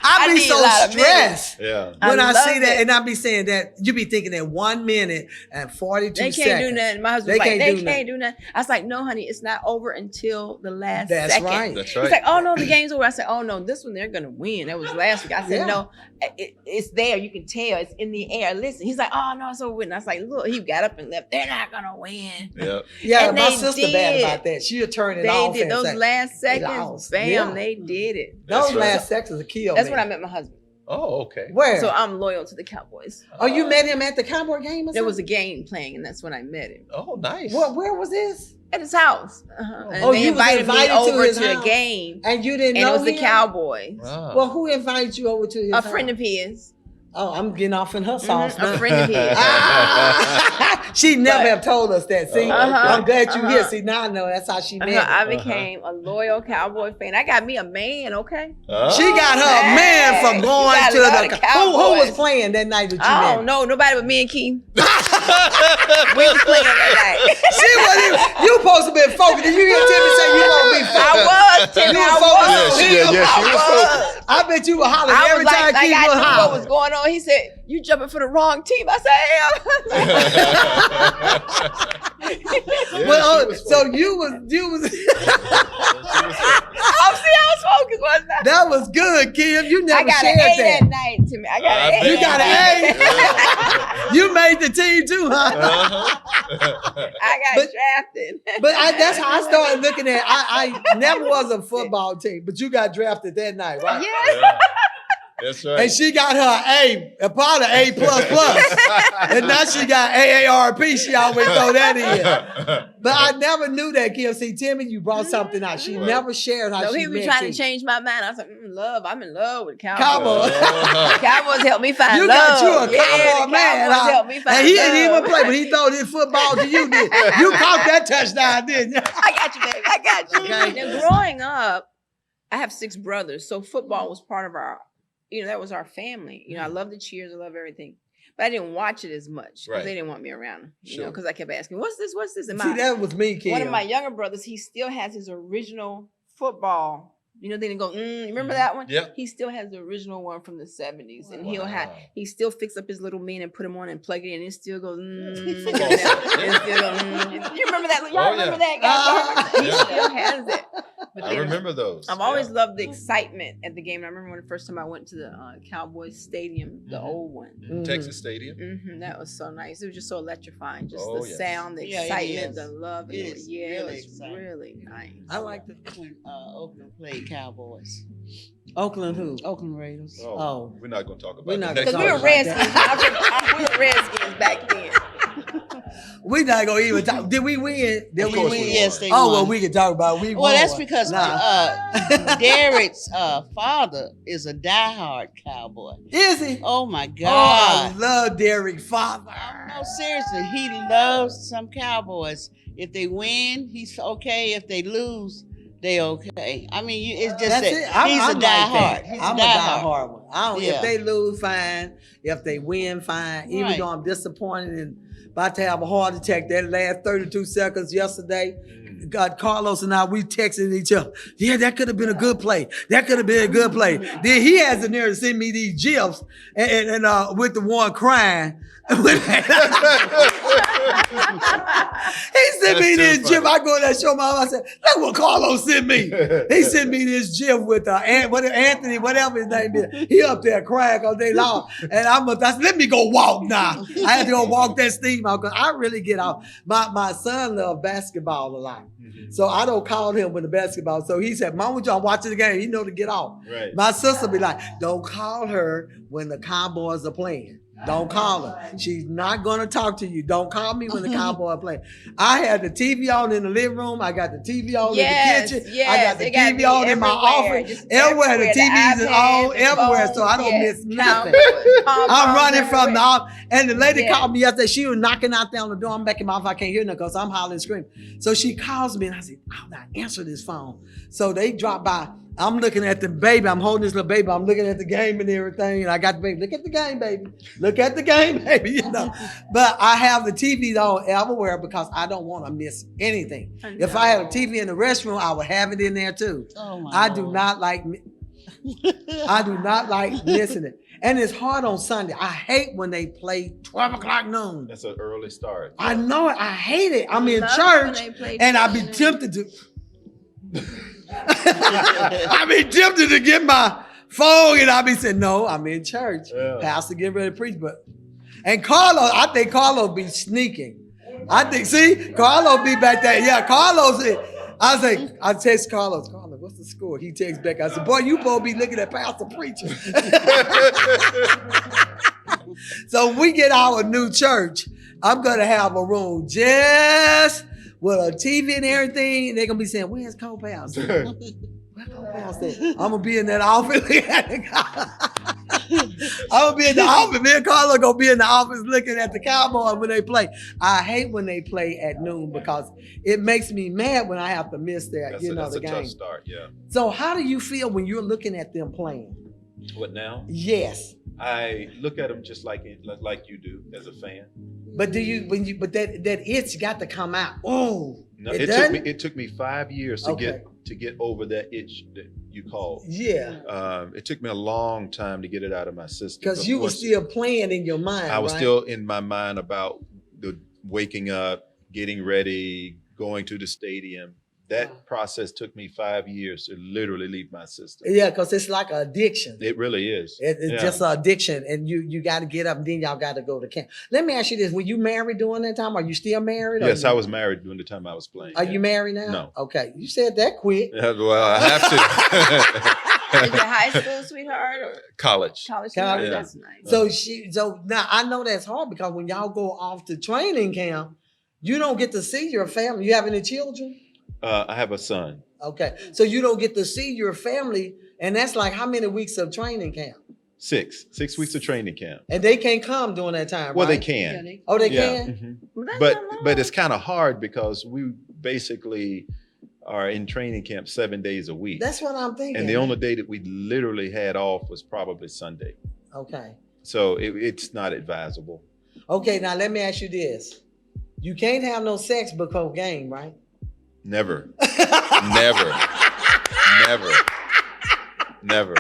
I I be need a so lot of stressed Yeah. when I love see that, it. and I be saying that you be thinking that 1 minute and 42 they seconds. can't do nothing. My husband's They like, can't they do can't do nothing. I was like, no, honey, it's not over until the last That's second. right. That's He's right. like, oh no, the game's over. I said, oh no, this one they're gonna win. That was last week. I said, Yeah. no, it's there. You can tell it's in the air. Listen, he's like, oh no, it's over with. And I was like, look, he got up and left. They're not gonna win. Yeah. Yeah, And my they sister bad did. about that. She'll turn it They off. did and those say, last seconds. lost. Bam, Yeah. they did it. those That's right. last seconds will kill That's me. when I met my husband. Oh, okay. Where? So I'm loyal to the Cowboys. Oh, you met him at the Cowboy game or There was a something? game playing, and that's when I met him Oh, nice. Where was this? at his house. And Oh, they you was invited me invited to over his to a house? game, And you didn't and know it was the him? Cowboys. Wow. Well, who invited you over to his A house? friend of his. Oh, I'm getting off in her sauce now. A friend of his. Ah, she never But- have told us that. See, Uh-huh, I'm glad you here. uh-huh. See, now I know that's how she met. I me. became a loyal Cowboy fan. I got me a man, okay? She got her a man from Hey, going you to gotta the. go to Who was Cowboys. playing that night that you I met? don't know. Nobody but me and Keith. We was playing that night. She wasn't even. You supposed to be focused. Did you hear Timmy say you gonna be focused? I was, Timmy. You I was focused. was. Yeah, she was I I bet you were hollering I was every like, time I Keith was knew what hollering. was going on. He said, "You jumping for the wrong team." I said, "Hell." Well, so you was. I was focused, wasn't I? That was good, Kim. You I never got shared an A that. that night, Timmy. I got an A. You got that an A. You made the team too, huh? Uh-huh. I got But- drafted. But that's how I started looking at. I never was a football team, but you got drafted that night, right? Yes. Yeah. That's right. And she got her a part of A plus, and now she got AARP. She always throw that in. But I never knew that, Kim. See, Timmy, you brought something out. She Right. never shared how So she he was met trying you. to change my mind. I was like, love. I'm in love with Cowboys. Cowboy. Cowboys helped me find You love. got you a Yeah, Cowboy the man, Cowboys huh? helped me find And he love. didn't even play, but he threw his football to you. Did you caught that touchdown? Didn't you? I got you, baby. I got you. Okay. Now, growing up, I have 6 brothers, so football was part of our, that was our family. I love the cheers, I love everything, but I didn't watch it as much because Right. they didn't want me around. Sure. Because I kept asking, "What's this? What's this?" And See, that was me, Kim. one of my younger brothers, he still has his original football. They didn't go. You remember that one? Yep. He still has the original one from the 70s, and Wow. he still fix up his little men and put them on and plug it in. And it still goes. Football and set, still goes. You remember that? Y'all Oh, remember yeah. that guy? He Yeah. still has it. But I then- remember those. I've always loved the excitement at the game. I remember when the first time I went to the Cowboys Stadium, the old one. Texas Stadium. That was so nice. It was just so electrifying. Just Oh, the yes. sound, the Yeah, it excitement, is. the love. It is It really was exciting. really nice. I like the When Oakland played Cowboys. Oakland who? Oakland Raiders. Oh. We're not going to talk about We're that. not next Because we were Sorry time. about Redskins. We were Redskins back then. We not gonna even talk. Did we win? Did Of we course win? we Yes, they Oh won. well, we can talk about it. We Well, won. that's because Nah. Derek's father is a diehard Cowboy. Is he? Oh my Oh, God! I love Derek Father. No, seriously, he loves some Cowboys. If they win, he's okay. If they lose, they okay. I mean, it's just That's that it. I'm he's like a diehard. that. He's I'm a diehard. diehard one. I don't, Yeah. If they lose, fine. If they win, fine. Even Right. though I'm disappointed and about to have a heart attack that last 32 seconds yesterday. God, Carlos and I, we texted each other. Yeah, that could have been a good play. That could have been a good play. Then he has the nerve to send me these gifs and with the one crying. He sent me That's this too gif. funny. I go there and show my mom. I said, "Look what Carlos sent me." He sent me this gif with Anthony, whatever his name is. He up there crying all day long, and I said, "Let me go walk now." I had to go walk that steam out because I really get out. My son loves basketball a lot, so I don't call him with the basketball. So he said, "Mom, would y'all watching the game?" He know to get off. Right. My sister be like, "Don't call her when the Cowboys are playing." Don't call her. She's not gonna talk to you. Don't call me when the Cowboy play. I had the TV on in the living room. I got the TV on Yes, in the kitchen. yes, I got the it gotta TV be on in my everywhere, office. just Everywhere the everywhere, TVs is iPad, on, the everywhere, so phone, I don't yes, miss nothing. Cowboy, I'm running pom-poms from the everywhere. office. And the lady Yes. called me yesterday. She was knocking out there on the door. I'm back in my office. I can't hear nothing because I'm hollering and screaming. So she calls me and I said, I'm not answering this phone. So they drop by. I'm looking at the baby. I'm holding this little baby. I'm looking at the game and everything. And I got the baby. Look at the game, baby. Look at the game, baby. You know. But I have the TV on everywhere because I don't want to miss anything. If I had a TV in the restroom, I would have it in there too. Oh my I do Lord. not like missing it. And it's hard on Sunday. I hate when they play 12 o'clock noon. That's an early start. I know it. I hate it. I'm in Love when church they play and I be 12 tempted to. I be tempted to get my phone and I be saying, no, I'm in church. Yeah. Pastor get ready to preach. And Carlos, I think Carlos be sneaking. See, Carlos be back there. Yeah, Carlos is. I text Carlos, what's the score? He texts back. I said, boy, you both be looking at Pastor preaching. So when we get our new church, I'm going to have a room just with a TV and everything. And they're going to be saying, where's Co-Pastor? Where's Co-Pastor? I'm going to be in that office. I'm going to be in the office. Me and Carla going to be in the office looking at the Cowboys when they play. I hate when they play at noon because it makes me mad when I have to miss that, That's the a game. tough start, yeah. So how do you feel when you're looking at them playing? What now? Yes. I look at them just like you do as a fan. But that itch got to come out. Oh, No, it it doesn't? took me 5 years to get over that itch that you called. Yeah. It took me a long time to get it out of my system. Because you were still playing in your mind. I was right? still in my mind about the waking up, getting ready, going to the stadium. That process took me 5 years to literally leave my system. Yeah, because it's like an addiction. It really is. It's just an addiction, and you got to get up, and then y'all got to go to camp. Let me ask you this: were you married during that time? Are you still married? Yes, I was married during the time I was playing. Are you married now? No. Okay, you said that quick. Yeah, well, I have to. Is it high school, sweetheart, or College. college? College. Sweetheart? Yeah. That's nice. So now I know that's hard because when y'all go off to training camp, you don't get to see your family. You have any children? I have a son. Okay, so you don't get to see your family, and that's like how many weeks of training camp? 6 weeks of training camp. And they can't come during that time, Well, right? they can. Oh, they Yeah. can? Mhm. Well, that's But not long. but it's kind of hard because we basically are in training camp 7 days a week. That's what I'm thinking. And the only day that we literally had off was probably Sunday. Okay. So it's not advisable. Okay, now let me ask you this. You can't have no sex before game, right? Never. Never. Never. Never.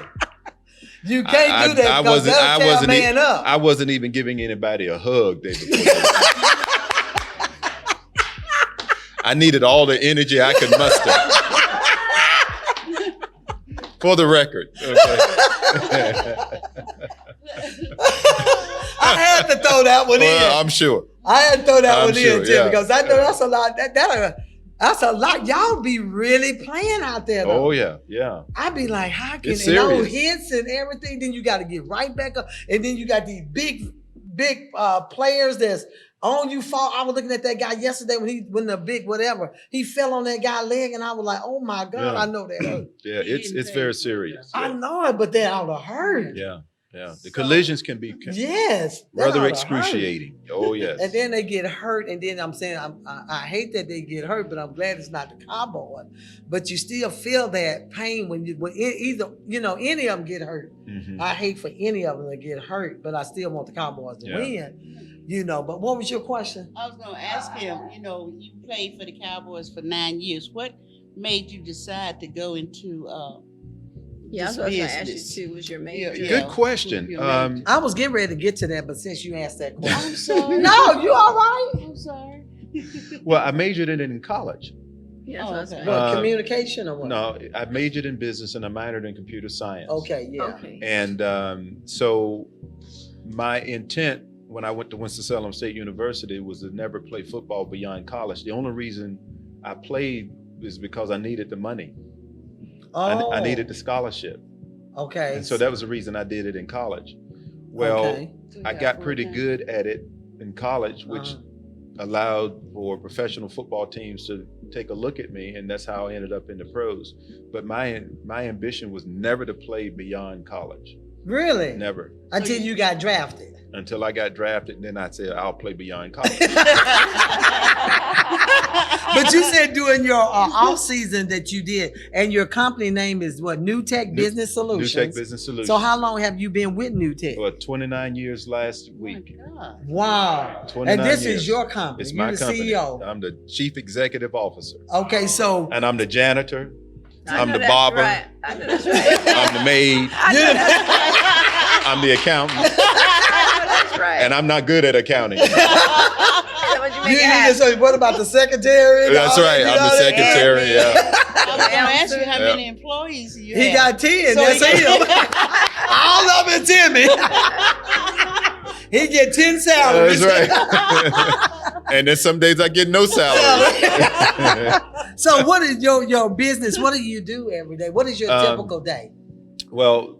You can't do that because they'll tear a man up. I wasn't even giving anybody a hug day before. I needed all the energy I could muster. For the record. Okay. I had to throw that one in. I'm sure. I had to throw that I'm one sure, in, Tim, yeah. because I know that's a lot. That's a lot. Y'all be really playing out there, though. Oh yeah, yeah. I be like, how can It's and those serious. hits and everything? Then you got to get right back up, and then you got these big players that's on you. Fall. I was looking at that guy yesterday when the big whatever he fell on that guy's leg, and I was like, oh my god, Yeah. I know that hurt. Yeah, it's very serious. I know it, but that ought to hurt. Yeah, yeah. The collisions can be Yes, that rather oughta hurt. excruciating. Oh yes. And then they get hurt, and then I'm saying I hate that they get hurt, but I'm glad it's not the Cowboy. But you still feel that pain when either any of them get hurt. Mhm. I hate for any of them to get hurt, but I still want the Cowboys to Yeah. win. But what was your question? I was going to ask him, you played for the Cowboys for 9 years. What made you decide to go into Yeah, this that's what I was going to ask business? you too. Was your major? Yeah. Good question. Your major. I was getting ready to get to that, but since you asked that question, I'm sorry. no, you all right? I'm sorry. Well, I majored in it in college. Yeah, Oh, that's okay. what I was What, communication or what? No, I majored in business and I minored in computer science. Okay, yeah. Okay. And so my intent when I went to Winston-Salem State University was to never play football beyond college. The only reason I played is because I needed the money. Oh, I needed the scholarship. Okay. And so that was the reason I did it in college. Well, Okay. So you I got got pretty full-time? good at it in college, which Uh-huh. allowed for professional football teams to take a look at me, and that's how I ended up in the pros. But my ambition was never to play beyond college. Really? Never. Until you got drafted. Until I got drafted, and then I said I'll play beyond college. But you said during your off season that you did, and your company name is what? Newtec Business Solutions. Newtec Business Solutions. So how long have you been with Newtec? Well, 29 years last week. Oh my God. Wow. 29 And this years. is your company. It's You're my the company. CEO. I'm the chief executive officer, Okay, so and I'm the janitor. I I'm know the that's barber. Right. I know that's right. I'm the maid. I know that's I'm the accountant, I know that's right. and I'm not good at accounting. So what you make you, it happen? so what about the secretary? That's All right. that, I'm you the know, secretary. Yeah. I was gonna ask you how Yeah. many employees you He have. got 10. So That's he him. All of it, Timmy. He get 10 salaries. That's right. And then some days I get no salary. So what is your business? What do you do every day? What is your typical day? Well,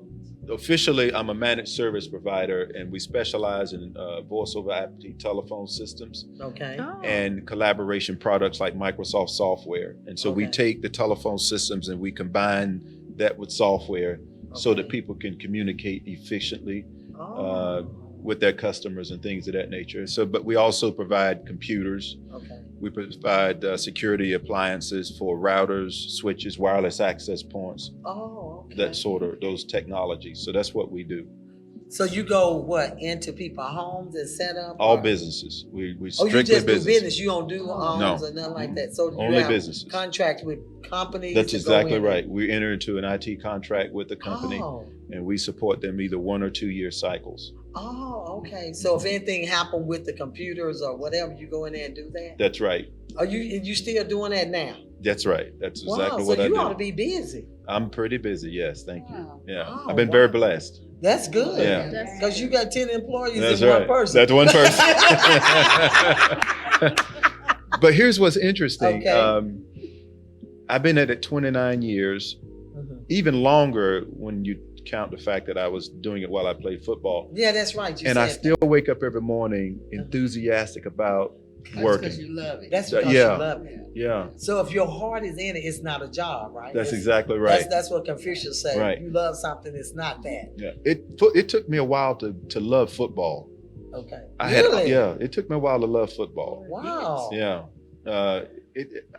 officially, I'm a managed service provider, and we specialize in voice over IP telephone systems Okay. Oh. and collaboration products like Microsoft software. And so we Okay. take the telephone systems and we combine that with software so that Okay. people can communicate efficiently Oh, with their customers and things of that nature. So, but we also provide computers. okay. We provide security appliances for routers, switches, wireless access points, Oh, okay. that sort of those technologies. So that's what we do. So you go what into people's homes and set up? All or- businesses. We Oh, you strictly just do business. business. You don't do homes or nothing like that. So you Only have businesses. contracts with companies. That's to go exactly in right. We enter into an IT contract with the company, Oh, and we support them either 1 or 2 year cycles. oh, okay. So if anything happened with the computers or whatever, you go in there and do that. That's right. Are you still doing that now? That's right. That's exactly wow. what So I you do. ought to be busy. I'm pretty busy. Yes, thank you. Wow. Yeah, Oh, I've been very wow. blessed. That's good. Yeah. Because you got 10 employees That's in right. one person. That's one person. But here's what's interesting. Okay. I've been at it 29 years, Mhm. even longer when you count the fact that I was doing it while I played football. Yeah, that's right. You And I said still wake up every morning enthusiastic about That's working. because you love it. that's So, because yeah. you love it. Yeah, So if your heart is in it, it's not a job, right? that's It's- exactly right. That's what Confucius said. Right. You love something, it's not that. Yeah, it took me a while to love football. Okay. Really? It took me a while to love football. Wow. Yeah,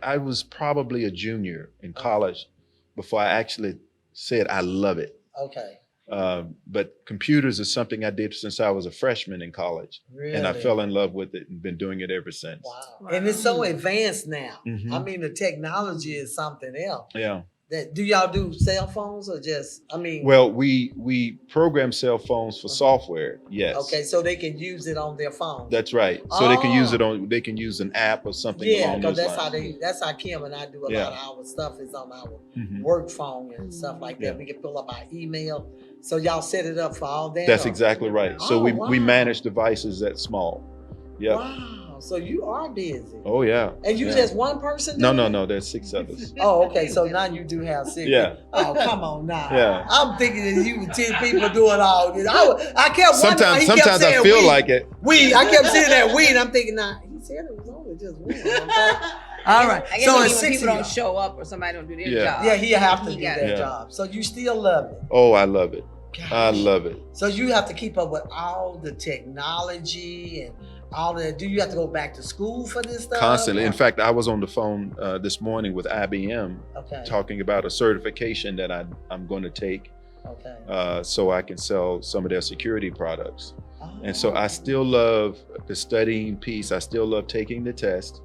I was probably a junior in college before I actually said I love it. Okay. But computers is something I did since I was a freshman in college, Really? and I fell in love with it and been doing it ever since. Wow. And it's so advanced now. Mhm. I mean, the technology is something else. Yeah. Do y'all do cell phones or just? I mean. Well, we program cell phones for software. Yes. Okay, so they can use it on their phone. That's right. So they can use it Oh. on. They can use an app or something Yeah, along because those that's lines. that's how Kim and I do a Yeah. lot of our stuff is on our Mhm. work phone and stuff like that. Yeah. We can pull up our email. So y'all set it up for all that. That's or- exactly right. So Oh, we wow. manage devices that small. Yeah. Wow. So you are busy. Oh yeah. And you Yeah. just one person? No, doing no, it? no. There's 6 others. Oh, okay. So now you do have 6. Yeah. Oh, come on now. Yeah. I'm thinking that you were 10 people doing all this. I kept wondering why he kept Sometimes I saying feel we. like it. We. I kept saying that we, and I'm thinking, nah, he said it was only just we. Okay? All right. I guess So when it's 6 people of don't y'all. show up or somebody don't do their Yeah. job. Yeah, he have to He do got that it. job. So you still love it. Oh, I love it. I Gosh. love it. So you have to keep up with all the technology and all that. Do you have to go back to school for this stuff? Constantly. In Or- fact, I was on the phone this morning with IBM Okay. talking about a certification that I'm going to take Okay. so I can sell some of their security products. And so Oh. I still love the studying piece. I still love taking the test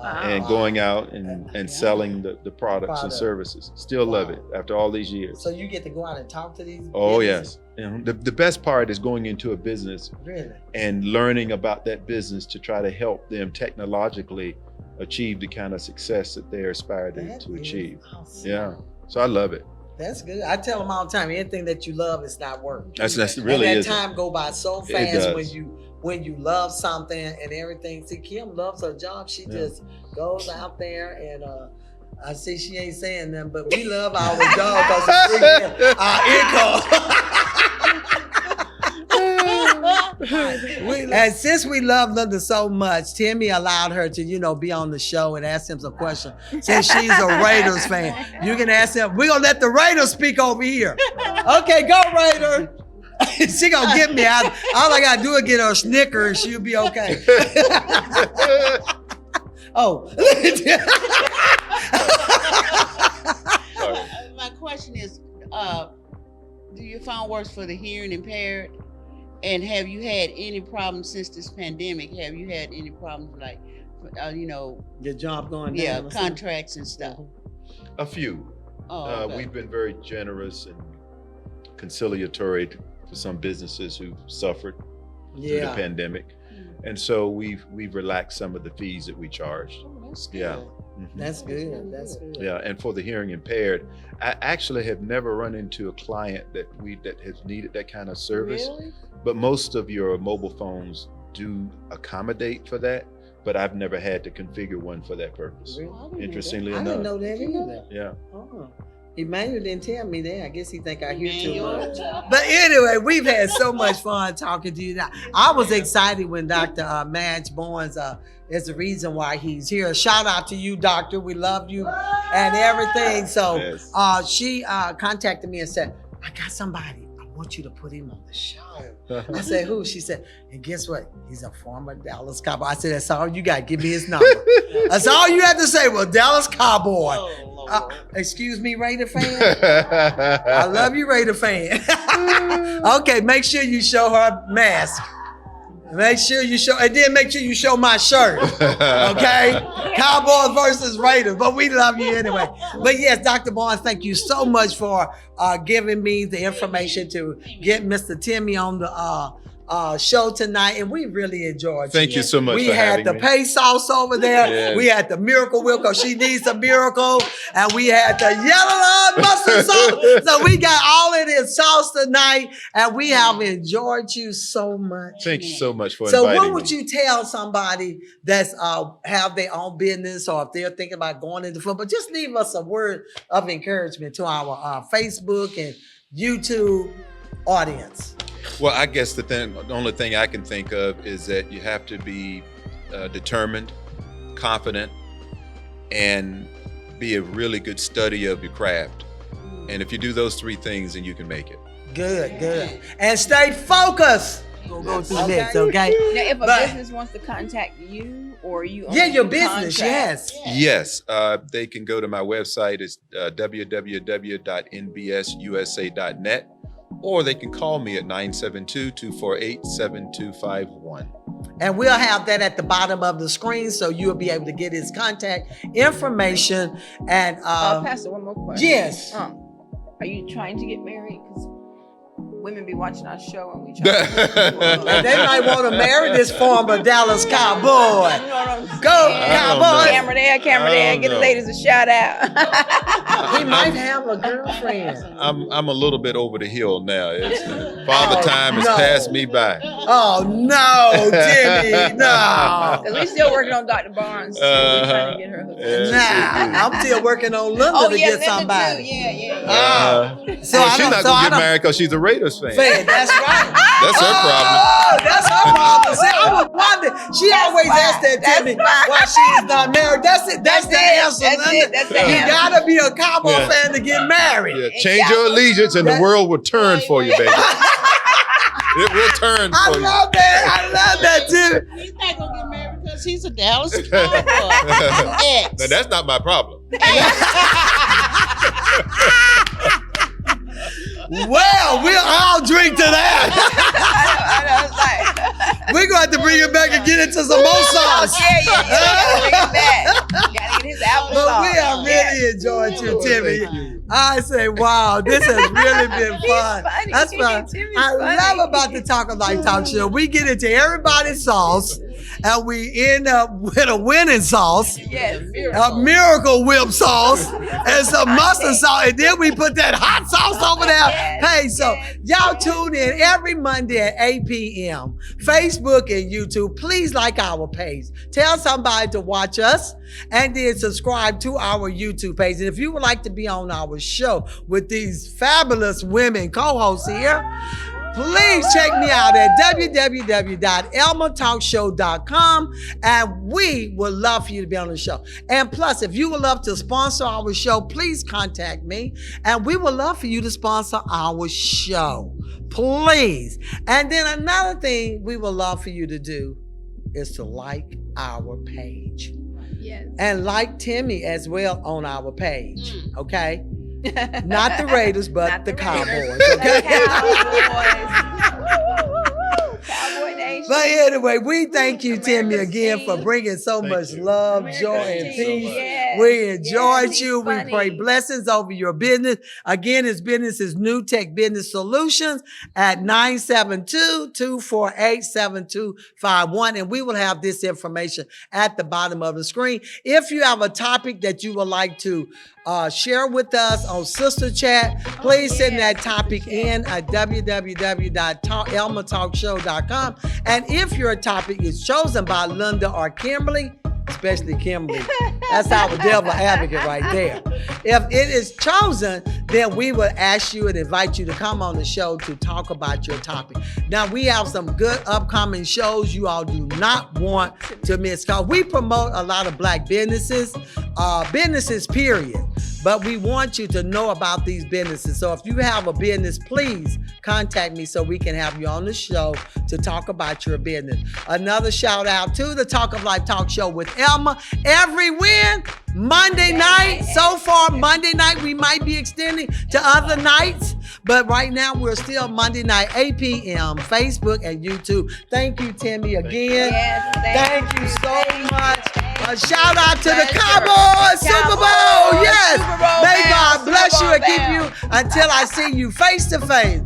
and Wow. going out and Yeah. selling the products and Product. services. Still love Wow. it after all these years. So you get to go out and talk to these. Oh, businesses? yes. You know, the best part is going into a business Really? and learning about that business to try to help them technologically achieve the kind of success that they aspire That to is achieve. awesome. Yeah. So I love it. That's good. I tell them all the time, anything that you love is not work. That's And really that is. time go by so It fast does. when you love something and everything. See, Kim loves her job. She Yeah. just goes out there and I see she ain't saying nothing, but we love our job because it's bringing in our income. And since we love Linda so much, Timmy allowed her to, be on the show and ask him some questions. Since she's a Raiders fan, you can ask him. We're gonna let the Raiders speak over here. Okay, go Raider. She gonna get me out. All I gotta do is get her a Snicker and she'll be okay. Oh. My question is, do your phone works for the hearing impaired? And have you had any problems since this pandemic? Have you had any problems like, your job going down? Yeah, contracts and stuff. A few. Oh, okay. We've been very generous and conciliatory for some businesses who suffered through the pandemic, and so we've relaxed some of the fees that we charged. Oh, that's good. Yeah. That's good. That's good. Yeah, and for the hearing impaired, I actually have never run into a client that has needed that kind of service. Really? But most of your mobile phones do accommodate for that, but I've never had to configure one for that purpose. Really? Interestingly I enough. didn't know that either. Yeah. Oh. Emmanuel didn't tell me that. I guess he think I hear too Emmanuel. much. But anyway, we've had so much fun talking to you. I was excited when Dr. Madge Barnes is the reason why he's here. Shout out to you, doctor. We love you and everything. So Yes. she contacted me and said, I got somebody. I want you to put him on the show. I said, who? She said, and guess what? He's a former Dallas Cowboy. I said, that's all you got. Give me his number. That's all you have to say. Well, Dallas Cowboy. Oh, Lord. Excuse me, Raider fan. I love you, Raider fan. Okay, make sure you show her mask. Make sure you show, and then make sure you show my shirt. Okay? Cowboys versus Raiders, but we love you anyway. But yes, Dr. Barnes, thank you so much for giving me the information to get Mr. Timmy on the show tonight, and we really enjoyed Thank you so much We for had having the me. pay sauce over there. Yes. We had the Miracle Whip because she needs a miracle, and we had the yellow mustard sauce. So we got all of this sauce tonight, and we have enjoyed you so much. Thank you so much for So inviting what would me. you tell somebody that's have their own business, or if they're thinking about going into football? Just leave us a word of encouragement to our Facebook and YouTube audience. Well, I guess the only thing I can think of is that you have to be determined, confident, and be a really good study of your craft. And if you do those three things, then you can make it. Good. And stay focused. We'll go through next, okay? Now, if a But- business wants to contact you or you Yeah, only your do business, contracts, yes. Yes, they can go to my website. It's www.nbsusa.net, or they can call me at 972-248-7251. And we'll have that at the bottom of the screen, so you'll be able to get his contact information. And Pastor, one more question. yes. Are you trying to get married? Because women be watching our show and we try to And they might want to marry this former Dallas Cowboy. Go, Cowboys. Camera there, Get the know. ladies a shout out. He might have a girlfriend. I'm a little bit over the hill now. Father time has passed me by. Oh, no, Timmy, no. Because we still working on Dr. Barnes. So we're trying to get her hooked up. Yeah. Nah, I'm still working on Linda to get Linda somebody. too. Yeah. So Well, I she's don't- not so gonna I get don't- married because she's a Raiders fan. That's right. That's her problem. Oh, that's her problem. See, I was wondering. She always fine. asked that That's Timmy fine. why she is not married. That's it. That's the answer. That's Linda. it. That's the You answer. gotta be a Cowboy Yeah. fan to get married. Yeah, change your allegiance and the That- world will turn for you, baby. It will turn I for you. love that. I love that, Timmy. He's not gonna get married because he's a Dallas Cowboy. Now, that's not my problem. Well, we'll all drink to that. I know. It's like, We're going to have to bring it back and get into some more sauce. yeah. Gotta bring it back. Gotta get his apple But sauce. we have really enjoyed you, Timmy. I say, wow, this has really been fun. funny. That's what Timmy's I funny. love about the Talk of Life Talk Show. We get into everybody's sauce, and we end up with a winning sauce, Yes. a Miracle Whip sauce, and some mustard sauce, and then we put that hot sauce over there. Hey, so y'all tune in every Monday at 8 p.m. Facebook and YouTube. Please like our page. Tell somebody to watch us, and then subscribe to our YouTube page. And if you would like to be on our show with these fabulous women co-hosts here, please check me out at www.elmatalkshow.com, and we would love for you to be on the show. And plus, if you would love to sponsor our show, please contact me, and we would love for you to sponsor our show. Please. And then another thing we would love for you to do is to like our page. Yes. And like Timmy as well on our page. Okay? Not the Raiders, but Not the Cowboys. Raiders. Okay? The Cowboys. Cowboy Nation. But anyway, we thank you, Timmy, America's again for team. bringing so Thank much you. love, America's joy, and team. peace. Yes. We enjoyed Yes, you. he's We funny. pray blessings over your business. Again, his business is Newtec Business Solutions at 972-248-7251. And we will have this information at the bottom of the screen. If you have a topic that you would like to share with us on Sister Chat, please send that topic in at www.elmatalkshow.com. And if your topic is chosen by Linda or Kimberly, especially Kimberly, that's our devil advocate right there. If it is chosen, then we will ask you and invite you to come on the show to talk about your topic. Now, we have some good upcoming shows you all do not want to miss. Because we promote a lot of Black businesses, period. But we want you to know about these businesses. So if you have a business, please contact me so we can have you on the show to talk about your business. Another shout out to the Talk of Life Talk Show with Elma. Every Monday night. So far, Monday night, we might be extending to other nights. But right now, we're still Monday night, 8 p.m., Facebook and YouTube. Thank you, Timmy, again. Yes, Thank you so much. A shout out to the Pleasure. Cowboys, Super Bowl. Cowboys, Yes. Super Bowl May bound, God bless Super you and Bowl keep you until I see you face to face.